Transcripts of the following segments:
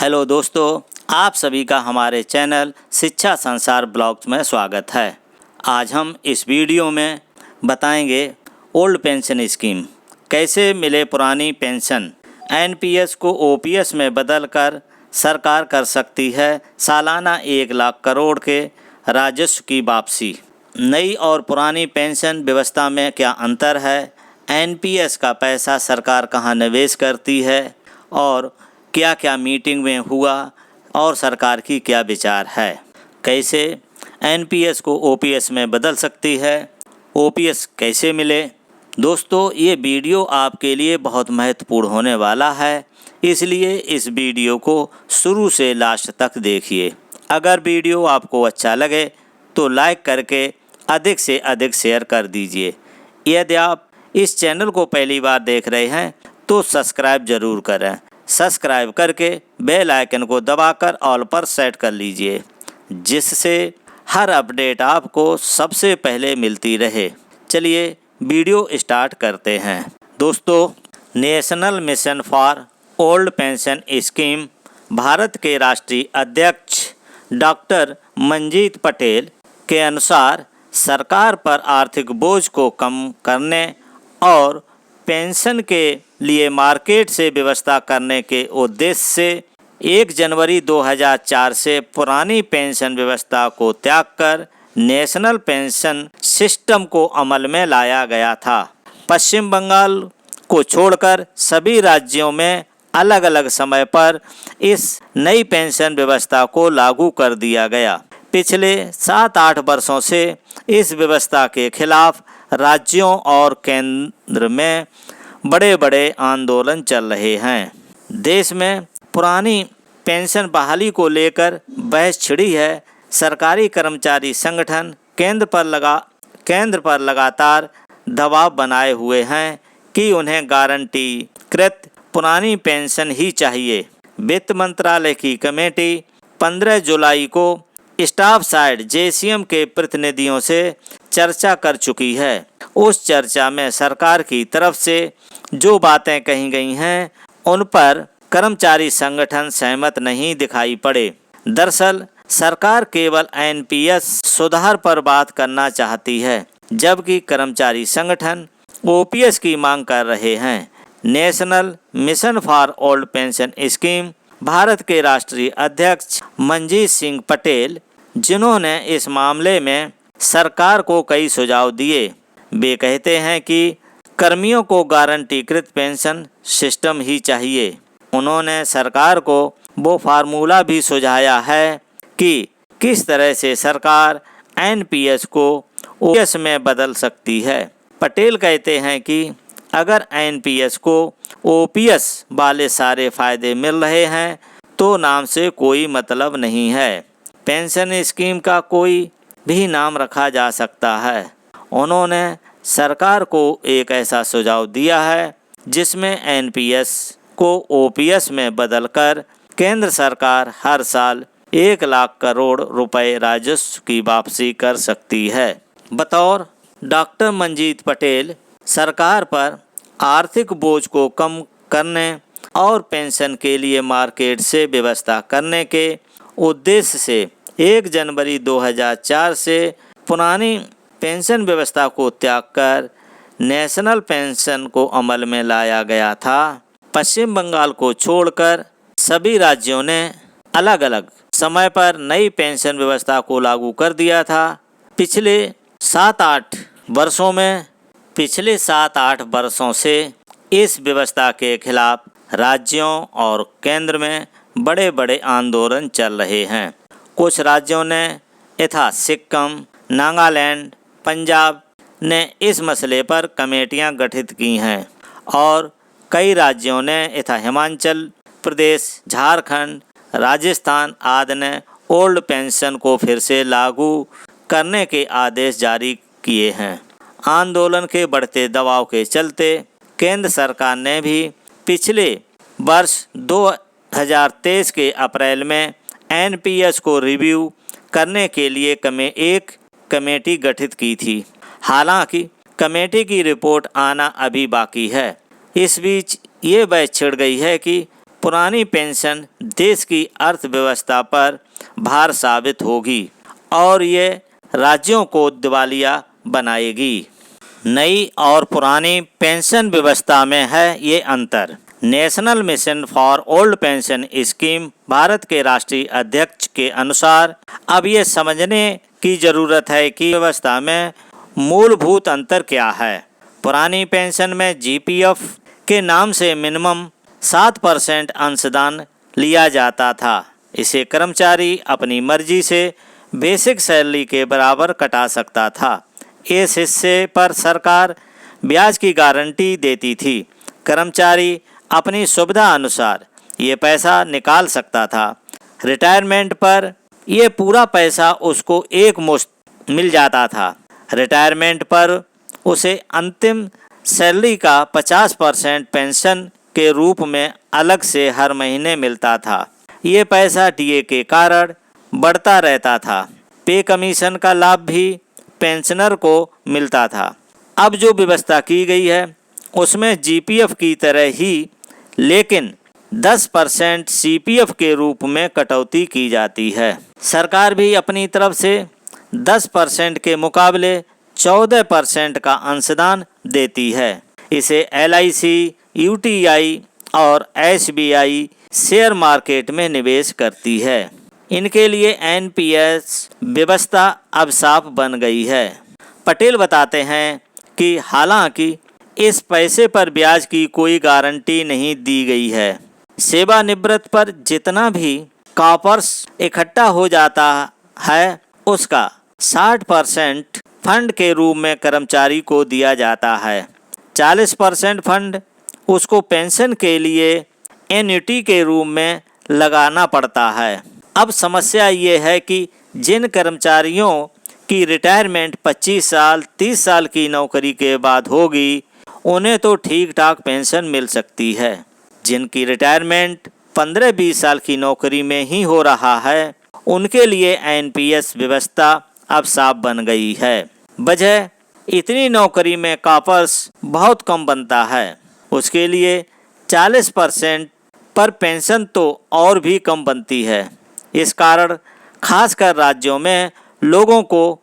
Hello दोस्तों, आप सभी का हमारे चैनल शिक्षा संसार ब्लॉग्स में स्वागत है। आज हम इस वीडियो में बताएंगे ओल्ड पेंशन स्कीम कैसे मिले पुरानी पेंशन। एनपीएस को ओपीएस में बदलकर सरकार कर सकती है सालाना 1 लाख करोड़ के राजस्व की वापसी। नई और पुरानी पेंशन व्यवस्था में क्या अंतर है, एनपीएस का पैसा सरकार कहाँ निवेश करती है और क्या क्या मीटिंग में हुआ और सरकार की क्या विचार है, कैसे एनपीएस को ओपीएस में बदल सकती है, ओपीएस कैसे मिले। दोस्तों, ये वीडियो आपके लिए बहुत महत्वपूर्ण होने वाला है, इसलिए इस वीडियो को शुरू से लास्ट तक देखिए। अगर वीडियो आपको अच्छा लगे तो लाइक करके अधिक से अधिक शेयर कर दीजिए। यदि आप इस चैनल को पहली बार देख रहे हैं तो सब्सक्राइब ज़रूर करें। सब्सक्राइब करके बेल आइकन को दबाकर ऑल पर सेट कर लीजिए, जिससे हर अपडेट आपको सबसे पहले मिलती रहे। चलिए वीडियो स्टार्ट करते हैं। दोस्तों, national mission for old pension scheme Bharat के राष्ट्रीय अध्यक्ष डॉक्टर मंजीत पटेल के अनुसार सरकार पर आर्थिक बोझ को कम करने और पेंशन के लिए मार्केट से व्यवस्था करने के उद्देश्य से 1 जनवरी 2004 से पुरानी पेंशन व्यवस्था को त्याग कर नेशनल पेंशन सिस्टम को अमल में लाया गया था। पश्चिम बंगाल को छोड़कर सभी राज्यों में अलग अलग समय पर इस नई पेंशन व्यवस्था को लागू कर दिया गया। पिछले 7-8 वर्षों से इस व्यवस्था के खिलाफ राज्यों और केंद्र में बड़े बड़े आंदोलन चल रहे हैं। देश में पुरानी पेंशन बहाली को लेकर बहस छिड़ी है। सरकारी कर्मचारी संगठन केंद्र पर लगातार दबाव बनाए हुए हैं कि उन्हें गारंटीकृत पुरानी पेंशन ही चाहिए। वित्त मंत्रालय की कमेटी 15 जुलाई को स्टाफ साइड जेसीएम के प्रतिनिधियों से चर्चा कर चुकी है। उस चर्चा में सरकार की तरफ से जो बातें कही गई हैं उन पर कर्मचारी संगठन सहमत नहीं दिखाई पड़े। दरअसल सरकार केवल एनपीएस सुधार पर बात करना चाहती है, जबकि कर्मचारी संगठन ओपीएस की मांग कर रहे हैं। National mission for old pension scheme Bharat के राष्ट्रीय अध्यक्ष मंजीत सिंह पटेल, जिन्होंने इस मामले में सरकार को कई सुझाव दिए, वे कहते हैं कि कर्मियों को गारंटीकृत पेंशन सिस्टम ही चाहिए। उन्होंने सरकार को वो फार्मूला भी सुझाया है कि किस तरह से सरकार एनपीएस को ओपीएस में बदल सकती है। पटेल कहते हैं कि अगर एनपीएस को ओपीएस वाले सारे फायदे मिल रहे हैं तो नाम से कोई मतलब नहीं है। पेंशन स्कीम का कोई भी नाम रखा जा सकता है। उन्होंने सरकार को एक ऐसा सुझाव दिया है जिसमें एनपीएस को ओपीएस में बदलकर केंद्र सरकार हर साल 1 लाख करोड़ रुपए राजस्व की वापसी कर सकती है। बतौर डॉक्टर मंजीत पटेल, सरकार पर आर्थिक बोझ को कम करने और पेंशन के लिए मार्केट से व्यवस्था करने के उद्देश्य से 1 जनवरी 2004 से पुरानी पेंशन व्यवस्था को त्याग कर नेशनल पेंशन को अमल में लाया गया था। पश्चिम बंगाल को छोड़कर सभी राज्यों ने अलग अलग समय पर नई पेंशन व्यवस्था को लागू कर दिया था। पिछले 7-8 वर्षों से इस व्यवस्था के खिलाफ राज्यों और केंद्र में बड़े बड़े आंदोलन चल रहे हैं। कुछ राज्यों ने यथा सिक्किम, नागालैंड, पंजाब ने इस मसले पर कमेटियां गठित की हैं और कई राज्यों ने यथा हिमाचल प्रदेश, झारखंड, राजस्थान आदि ने ओल्ड पेंशन को फिर से लागू करने के आदेश जारी किए हैं। आंदोलन के बढ़ते दबाव के चलते केंद्र सरकार ने भी पिछले वर्ष 2023 के अप्रैल में एनपीएस को रिव्यू करने के लिए एक कमेटी गठित की थी। हालांकि कमेटी की रिपोर्ट आना अभी बाकी है। इस बीच ये बहस छिड़ गई है कि पुरानी पेंशन देश की अर्थव्यवस्था पर भार साबित होगी और ये राज्यों को दिवालिया बनाएगी। नई और पुरानी पेंशन व्यवस्था में है ये अंतर। National mission for old pension scheme Bharat के राष्ट्रीय अध्यक्ष के अनुसार अब ये समझने की ज़रूरत है कि व्यवस्था में मूलभूत अंतर क्या है। पुरानी पेंशन में जीपीएफ के नाम से मिनिमम 7% अंशदान लिया जाता था। इसे कर्मचारी अपनी मर्जी से बेसिक सैलरी के बराबर कटा सकता था। इस हिस्से पर सरकार ब्याज की गारंटी देती थी। कर्मचारी अपनी सुविधा अनुसार ये पैसा निकाल सकता था। रिटायरमेंट पर ये पूरा पैसा उसको एक मुश्त मिल जाता था। रिटायरमेंट पर उसे अंतिम सैलरी का 50% पेंशन के रूप में अलग से हर महीने मिलता था। ये पैसा डीए के कारण बढ़ता रहता था। पे कमीशन का लाभ भी पेंशनर को मिलता था। अब जो व्यवस्था की गई है उसमें जीपीएफ की तरह ही लेकिन 10% सीपीएफ के रूप में कटौती की जाती है। सरकार भी अपनी तरफ से 10% के मुकाबले 14% का अंशदान देती है। इसे एलआईसी, यूटीआई और एसबीआई शेयर मार्केट में निवेश करती है। इनके लिए एनपीएस व्यवस्था अब साफ बन गई है। पटेल बताते हैं कि हालांकि इस पैसे पर ब्याज की कोई गारंटी नहीं दी गई है। सेवानिवृत्त पर जितना भी कॉपर्स इकट्ठा हो जाता है उसका 60% फंड के रूप में कर्मचारी को दिया जाता है। 40% फंड उसको पेंशन के लिए एन्युटी के रूप में लगाना पड़ता है। अब समस्या ये है कि जिन कर्मचारियों की रिटायरमेंट 25 साल 30 साल की नौकरी के बाद होगी उन्हें तो ठीक ठाक पेंशन मिल सकती है। जिनकी रिटायरमेंट 15-20 साल की नौकरी में ही हो रहा है उनके लिए एनपीएस व्यवस्था अब साफ बन गई है। वजह इतनी नौकरी में कॉपर्स बहुत कम बनता है। उसके लिए 40% पर पेंशन तो और भी कम बनती है। इस कारण खासकर राज्यों में लोगों को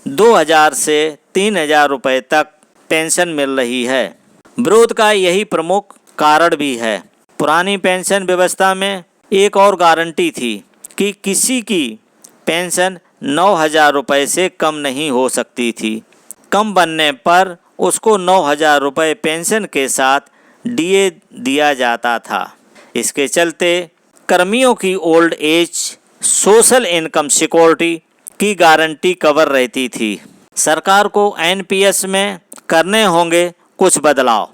2000 से 3000 रुपये तक पेंशन मिल रही है। विरोध का यही प्रमुख कारण भी है। पुरानी पेंशन व्यवस्था में एक और गारंटी थी कि किसी की पेंशन 9000 रुपये से कम नहीं हो सकती थी। कम बनने पर उसको 9000 रुपये पेंशन के साथ डीए दिया जाता था। इसके चलते कर्मियों की old age social income security की गारंटी कवर रहती थी। सरकार को एनपीएस में करने होंगे कुछ बदलाव।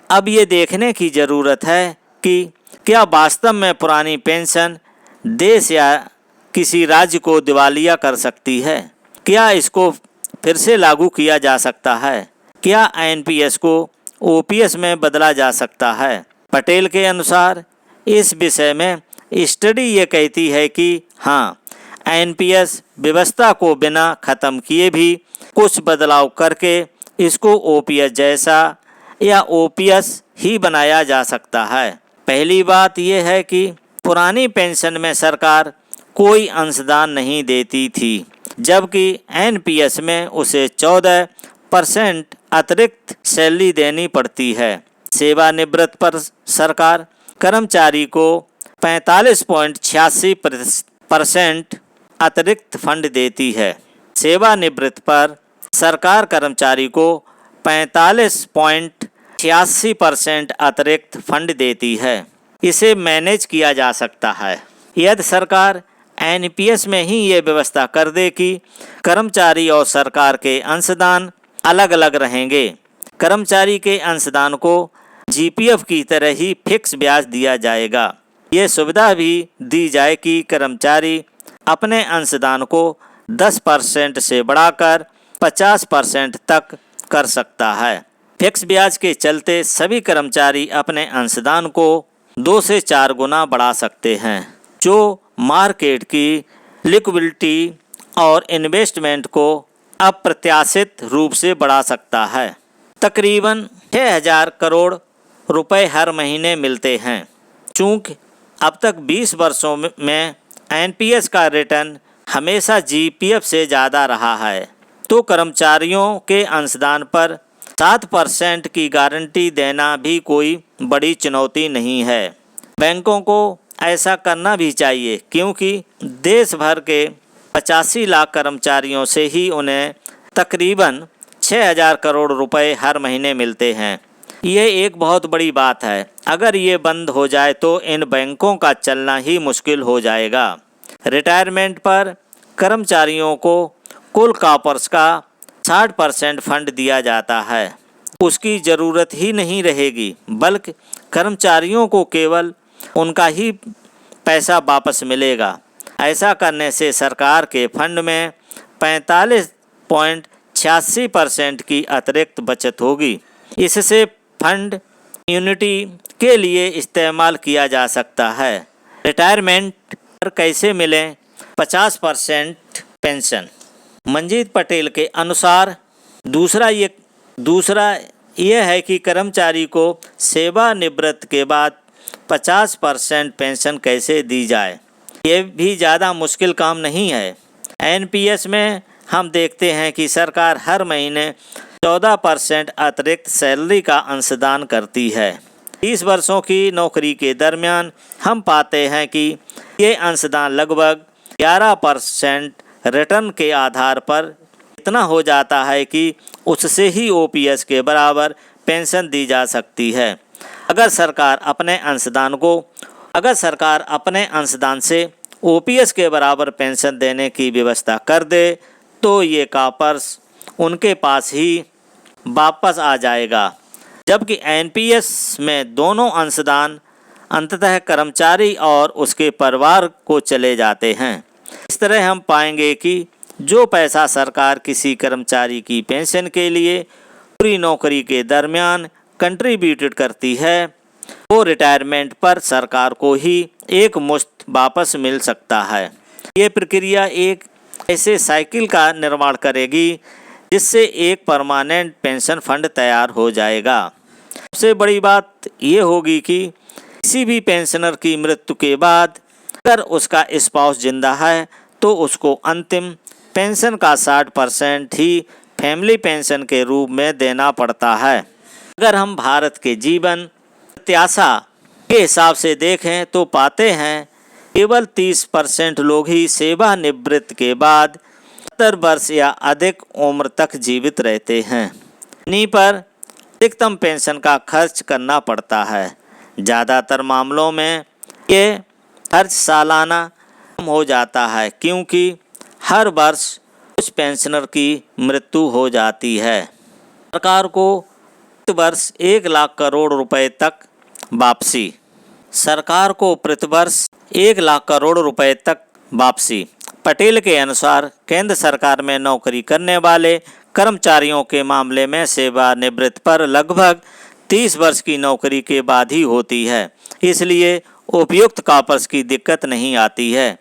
अब ये देखने की ज़रूरत है कि क्या वास्तव में पुरानी पेंशन देश या किसी राज्य को दिवालिया कर सकती है। क्या इसको फिर से लागू किया जा सकता है। क्या एनपीएस को ओपीएस में बदला जा सकता है। पटेल के अनुसार इस विषय में स्टडी ये कहती है कि हाँ, एनपीएस व्यवस्था को बिना ख़त्म किए भी कुछ बदलाव करके इसको ओपीएस जैसा या ओपीएस ही बनाया जा सकता है। पहली बात यह है कि पुरानी पेंशन में सरकार कोई अंशदान नहीं देती थी, जबकि एनपीएस में उसे 14% अतिरिक्त सैलरी देनी पड़ती है। सेवानिवृत्त पर सरकार कर्मचारी को 45.86% अतिरिक्त फंड देती है। सेवानिवृत्त पर सरकार कर्मचारी को 45.86% अतिरिक्त फंड देती है। इसे मैनेज किया जा सकता है। यदि सरकार एनपीएस में ही ये व्यवस्था कर दे कि कर्मचारी और सरकार के अंशदान अलग अलग रहेंगे। कर्मचारी के अंशदान को जीपीएफ की तरह ही फिक्स ब्याज दिया जाएगा। ये सुविधा भी दी जाए कि कर्मचारी अपने अंशदान को 10% से बढ़ाकर 50% तक कर सकता है। फिक्स ब्याज के चलते सभी कर्मचारी अपने अंशदान को 2 से 4 गुना बढ़ा सकते हैं, जो मार्केट की लिक्विडिटी और इन्वेस्टमेंट को अप्रत्याशित रूप से बढ़ा सकता है। तकरीबन 6000 करोड़ रुपए हर महीने मिलते हैं। चूँकि अब तक 20 वर्षों में एनपीएस का रिटर्न हमेशा जीपीएफ से ज़्यादा रहा है, तो कर्मचारियों के अंशदान पर 7% की गारंटी देना भी कोई बड़ी चुनौती नहीं है। बैंकों को ऐसा करना भी चाहिए, क्योंकि देश भर के 85 लाख कर्मचारियों से ही उन्हें तकरीबन 6,000 करोड़ रुपए हर महीने मिलते हैं। ये एक बहुत बड़ी बात है। अगर ये बंद हो जाए तो इन बैंकों का चलना ही मुश्किल हो जाएगा। रिटायरमेंट पर कर्मचारियों को कुल कॉर्पस का 60% फंड दिया जाता है। उसकी ज़रूरत ही नहीं रहेगी, बल्कि कर्मचारियों को केवल उनका ही पैसा वापस मिलेगा। ऐसा करने से सरकार के फंड में 45.86% की अतिरिक्त बचत होगी। इससे फंड यूनिटी के लिए इस्तेमाल किया जा सकता है। रिटायरमेंट पर कैसे मिलें 50% पेंशन? मंजीत पटेल के अनुसार दूसरा ये है कि कर्मचारी को सेवानिवृत्ति के बाद 50% पेंशन कैसे दी जाए। ये भी ज़्यादा मुश्किल काम नहीं है। एनपीएस में हम देखते हैं कि सरकार हर महीने 14% अतिरिक्त सैलरी का अंशदान करती है। 30 वर्षों की नौकरी के दरमियान हम पाते हैं कि ये अंशदान लगभग 11% रिटर्न के आधार पर इतना हो जाता है कि उससे ही ओपीएस के बराबर पेंशन दी जा सकती है। अगर सरकार अपने अंशदान से ओपीएस के बराबर पेंशन देने की व्यवस्था कर दे तो ये कॉर्पस उनके पास ही वापस आ जाएगा, जबकि एनपीएस में दोनों अंशदान अंततः कर्मचारी और उसके परिवार को चले जाते हैं। इस तरह हम पाएंगे कि जो पैसा सरकार किसी कर्मचारी की पेंशन के लिए पूरी नौकरी के दरमियान कंट्रीब्यूटेड करती है, वो रिटायरमेंट पर सरकार को ही एक मुश्त वापस मिल सकता है। ये प्रक्रिया एक ऐसे साइकिल का निर्माण करेगी जिससे एक परमानेंट पेंशन फंड तैयार हो जाएगा। सबसे बड़ी बात ये होगी कि किसी भी पेंशनर की मृत्यु के बाद अगर उसका स्पाउस जिंदा है तो उसको अंतिम पेंशन का 60% ही फैमिली पेंशन के रूप में देना पड़ता है। अगर हम भारत के जीवन प्रत्याशा के हिसाब से देखें तो पाते हैं केवल 30% लोग ही सेवानिवृत्ति के बाद 70 वर्ष या अधिक उम्र तक जीवित रहते हैं। इन्हीं पर अधिकतम पेंशन का खर्च करना पड़ता है। ज़्यादातर मामलों में ये खर्च सालाना कम हो जाता है, क्योंकि हर वर्ष कुछ पेंशनर की मृत्यु हो जाती है। सरकार को प्रतिवर्ष 1 लाख करोड़ रुपए तक वापसी। सरकार को प्रतिवर्ष 1 लाख करोड़ रुपए तक वापसी। पटेल के अनुसार केंद्र सरकार में नौकरी करने वाले कर्मचारियों के मामले में सेवानिवृत्ति पर लगभग 30 वर्ष की नौकरी के बाद ही होती है, इसलिए उपयुक्त कॉर्पस की दिक्कत नहीं आती है।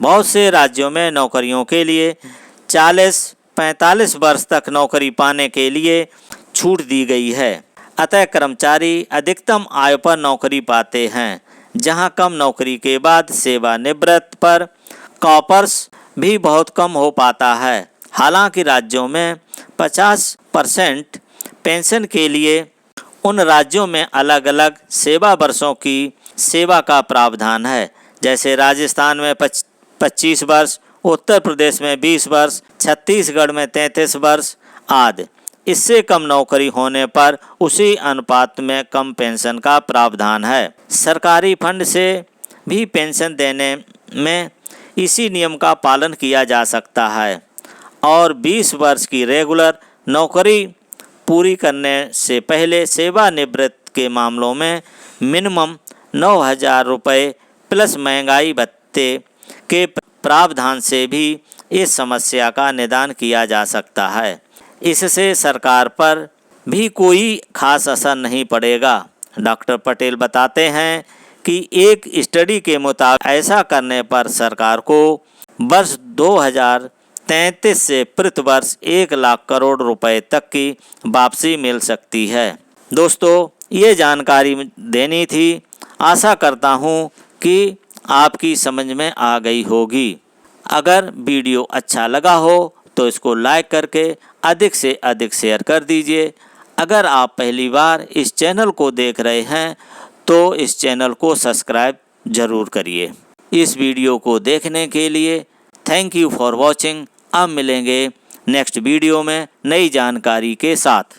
बहुत से राज्यों में नौकरियों के लिए 40-45 वर्ष तक नौकरी पाने के लिए छूट दी गई है। अतः कर्मचारी अधिकतम आयु पर नौकरी पाते हैं, जहां कम नौकरी के बाद सेवानिवृत्ति पर कॉर्पस भी बहुत कम हो पाता है। हालांकि राज्यों में 50% पेंशन के लिए उन राज्यों में अलग अलग सेवा वर्षों की सेवा का प्रावधान है। जैसे राजस्थान में 25 वर्ष, उत्तर प्रदेश में 20 वर्ष, छत्तीसगढ़ में 33 वर्ष आदि। इससे कम नौकरी होने पर उसी अनुपात में कम पेंशन का प्रावधान है। सरकारी फंड से भी पेंशन देने में इसी नियम का पालन किया जा सकता है और 20 वर्ष की रेगुलर नौकरी पूरी करने से पहले सेवानिवृत्ति के मामलों में मिनिमम 9,000 रुपये प्लस महंगाई भत्ते के प्रावधान से भी इस समस्या का निदान किया जा सकता है। इससे सरकार पर भी कोई खास असर नहीं पड़ेगा। डॉक्टर पटेल बताते हैं कि एक स्टडी के मुताबिक ऐसा करने पर सरकार को वर्ष 2033 से प्रति वर्ष 1 लाख करोड़ रुपए तक की वापसी मिल सकती है। दोस्तों, ये जानकारी देनी थी। आशा करता हूँ कि आपकी समझ में आ गई होगी। अगर वीडियो अच्छा लगा हो तो इसको लाइक करके अधिक से अधिक शेयर कर दीजिए। अगर आप पहली बार इस चैनल को देख रहे हैं तो इस चैनल को सब्सक्राइब ज़रूर करिए। इस वीडियो को देखने के लिए थैंक यू फॉर वॉचिंग। अब मिलेंगे नेक्स्ट वीडियो में नई जानकारी के साथ।